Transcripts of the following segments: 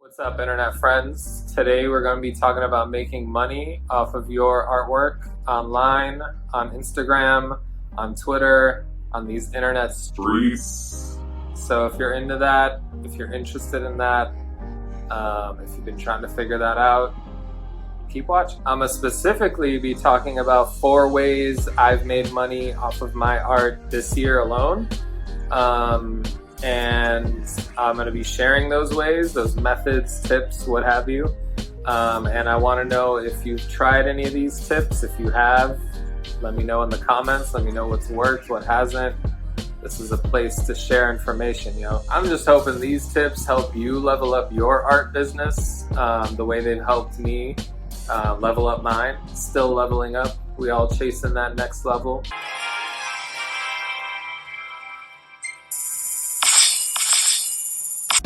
What's up, internet friends? Today we're going to be talking about making money off of your artwork online, on Instagram, on Twitter, on these internet streets. So if you're into that, if you're interested in that, if you've been trying to figure that out, keep watching. I'm going to specifically be talking about 4 ways I've made money off of my art this year alone. And I'm going to be sharing those ways, those methods, tips, what have you. And I want to know if you've tried any of these tips. If you have, let me know in the comments. Let me know what's worked, what hasn't. This is a place to share information, I'm just hoping these tips help you level up your art business the way they've helped me level up mine. Still leveling up. We all chasing that next level.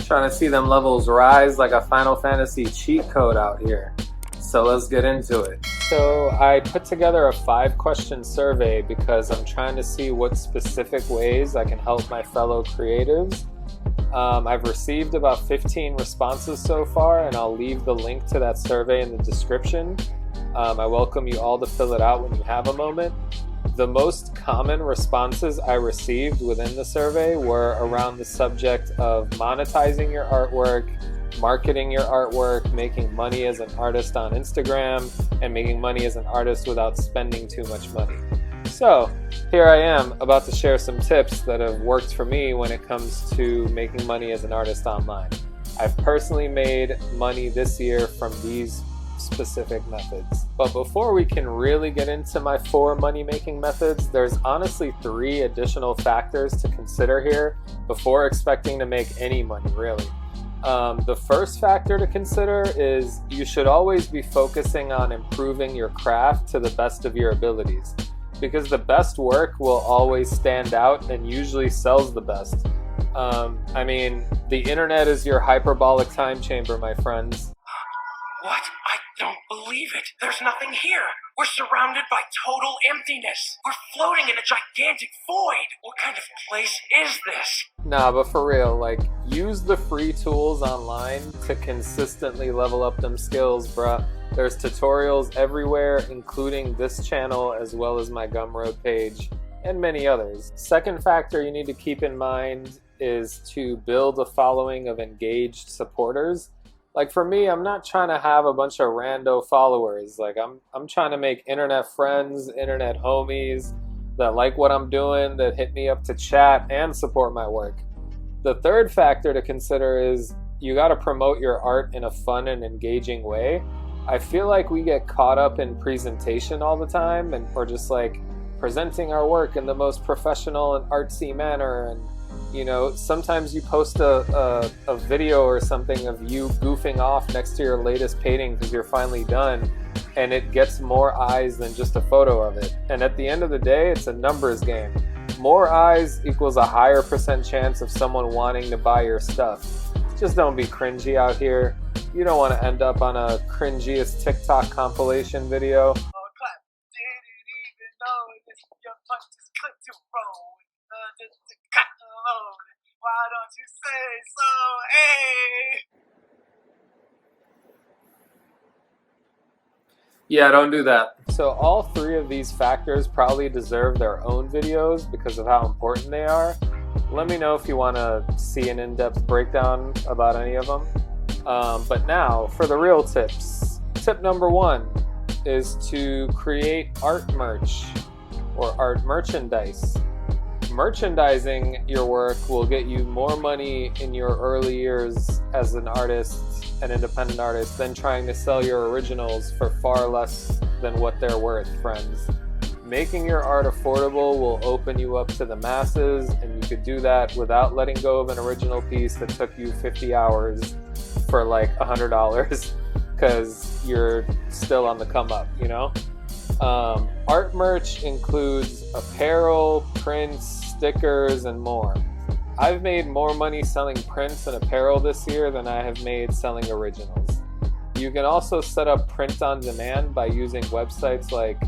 Trying to see them levels rise like a Final Fantasy cheat code out here. So let's get into it. So I put together a 5-question survey because I'm trying to see what specific ways I can help my fellow creatives. I've received about 15 responses so far, and I'll leave the link to that survey in the description. I welcome you all to fill it out when you have a moment. The most common responses I received within the survey were around the subject of monetizing your artwork, marketing your artwork, making money as an artist on Instagram, and making money as an artist without spending too much money. So here I am about to share some tips that have worked for me when it comes to making money as an artist online. I've personally made money this year from these specific methods. But before we can really get into my 4 money-making methods, there's honestly 3 additional factors to consider here before expecting to make any money, really. The first factor to consider is you should always be focusing on improving your craft to the best of your abilities, because the best work will always stand out and usually sells the best. I mean, the internet is your hyperbolic time chamber, my friends. What? I don't believe it. There's nothing here. We're surrounded by total emptiness. We're floating in a gigantic void. What kind of place is this? Nah, but for real, use the free tools online to consistently level up them skills, bruh. There's tutorials everywhere, including this channel as well as my Gumroad page and many others. Second factor you need to keep in mind is to build a following of engaged supporters. For me, I'm not trying to have a bunch of rando followers. I'm trying to make internet friends, internet homies that like what I'm doing, that hit me up to chat and support my work. The third factor to consider is you got to promote your art in a fun and engaging way. I feel like we get caught up in presentation all the time, or just presenting our work in the most professional and artsy manner. And sometimes you post a video or something of you goofing off next to your latest painting because you're finally done, and it gets more eyes than just a photo of it. And at the end of the day, it's a numbers game. More eyes equals a higher % chance of someone wanting to buy your stuff. Just don't be cringy out here. You don't want to end up on a cringiest TikTok compilation video. Why don't you say so? Hey! Yeah, don't do that. So all 3 of these factors probably deserve their own videos because of how important they are. Let me know if you want to see an in-depth breakdown about any of them. But now, for the real tips. Tip number 1 is to create art merch or art merchandise. Merchandising your work will get you more money in your early years as an artist, an independent artist, than trying to sell your originals for far less than what they're worth, friends. Making your art affordable will open you up to the masses, and you could do that without letting go of an original piece that took you 50 hours for $100 because you're still on the come up, Art merch includes apparel, prints, stickers, and more. I've made more money selling prints and apparel this year than I have made selling originals. You can also set up print on demand by using websites like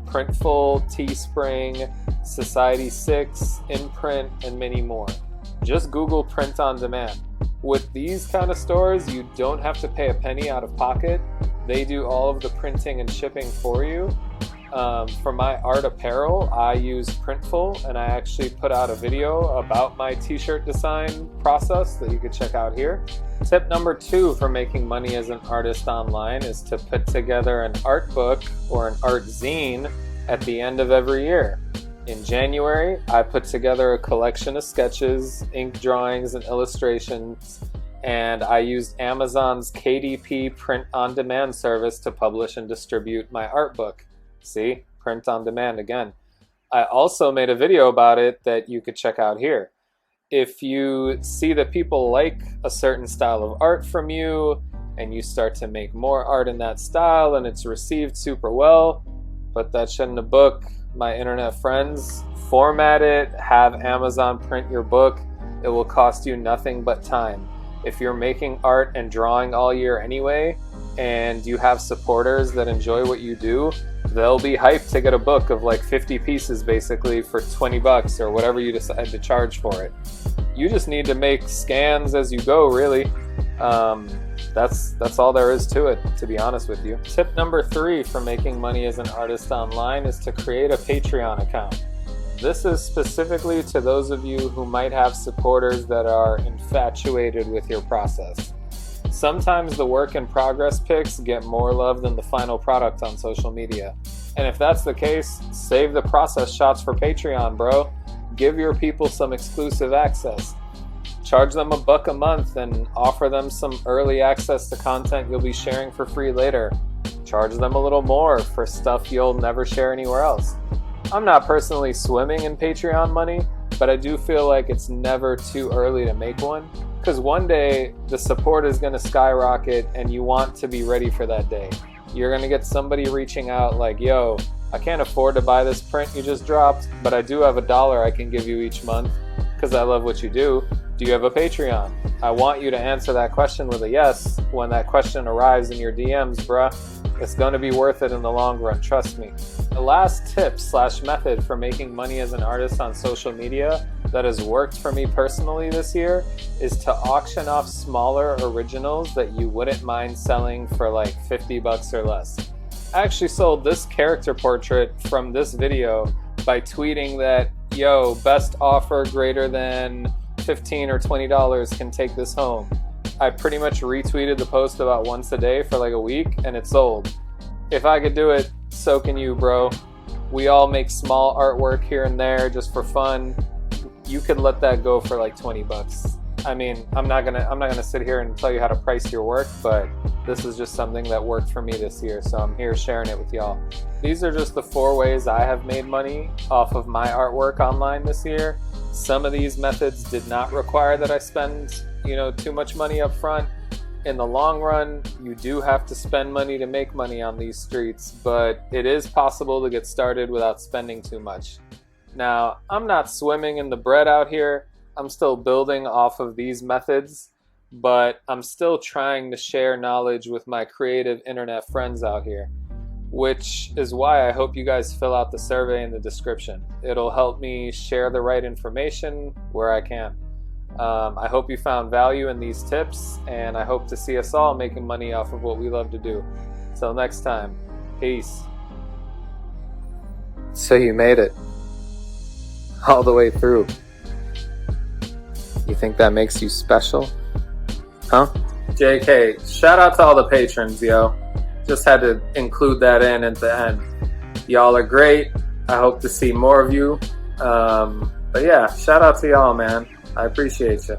Printful, Teespring, Society6, Imprint, and many more. Just Google print on demand. With these kind of stores, you don't have to pay a penny out of pocket. They do all of the printing and shipping for you. For my art apparel, I use Printful, and I actually put out a video about my t-shirt design process that you could check out here. Tip number 2 for making money as an artist online is to put together an art book or an art zine at the end of every year. In January, I put together a collection of sketches, ink drawings, and illustrations, and I used Amazon's KDP print on demand service to publish and distribute my art book. See, print on demand again. I also made a video about it that you could check out here. If you see that people like a certain style of art from you and you start to make more art in that style and it's received super well, put that shit in a book. My internet friends, format it, have Amazon print your book. It will cost you nothing but time. If you're making art and drawing all year anyway, and you have supporters that enjoy what you do, they'll be hyped to get a book of like 50 pieces basically for 20 bucks or whatever you decide to charge for it. You just need to make scans as you go, really. That's all there is to it, to be honest with you. Tip number 3 for making money as an artist online is to create a Patreon account. This is specifically to those of you who might have supporters that are infatuated with your process. Sometimes the work in progress pics get more love than the final product on social media. And if that's the case, save the process shots for Patreon, bro. Give your people some exclusive access. Charge them $1 a month and offer them some early access to content you'll be sharing for free later. Charge them a little more for stuff you'll never share anywhere else. I'm not personally swimming in Patreon money, but I do feel like it's never too early to make one, because one day the support is going to skyrocket and you want to be ready for that day. You're going to get somebody reaching out like, yo, I can't afford to buy this print you just dropped, but I do have $1 I can give you each month because I love what you do. Do you have a Patreon? I want you to answer that question with a yes when that question arrives in your DMs, bruh. It's going to be worth it in the long run, trust me. The last tip/method for making money as an artist on social media that has worked for me personally this year is to auction off smaller originals that you wouldn't mind selling for like 50 bucks or less. I actually sold this character portrait from this video by tweeting that, yo, best offer greater than $15 or $20 can take this home. I pretty much retweeted the post about once a day for like a week and it sold. If I could do it, so can you, bro. We all make small artwork here and there just for fun. You could let that go for like 20 bucks. I mean, I'm not gonna sit here and tell you how to price your work, but this is just something that worked for me this year, so I'm here sharing it with y'all. These are just the 4 ways I have made money off of my artwork online this year. Some of these methods did not require that I spend, too much money up front. In the long run, you do have to spend money to make money on these streets, but it is possible to get started without spending too much. Now, I'm not swimming in the bread out here. I'm still building off of these methods, but I'm still trying to share knowledge with my creative internet friends out here, which is why I hope you guys fill out the survey in the description. It'll help me share the right information where I can. I hope you found value in these tips, and I hope to see us all making money off of what we love to do. Till next time, peace. So you made it all the way through. You think that makes you special? Huh? JK, shout out to all the patrons, yo. Just had to include that in at the end. Y'all are great. I hope to see more of you. But yeah, shout out to y'all, man. I appreciate you.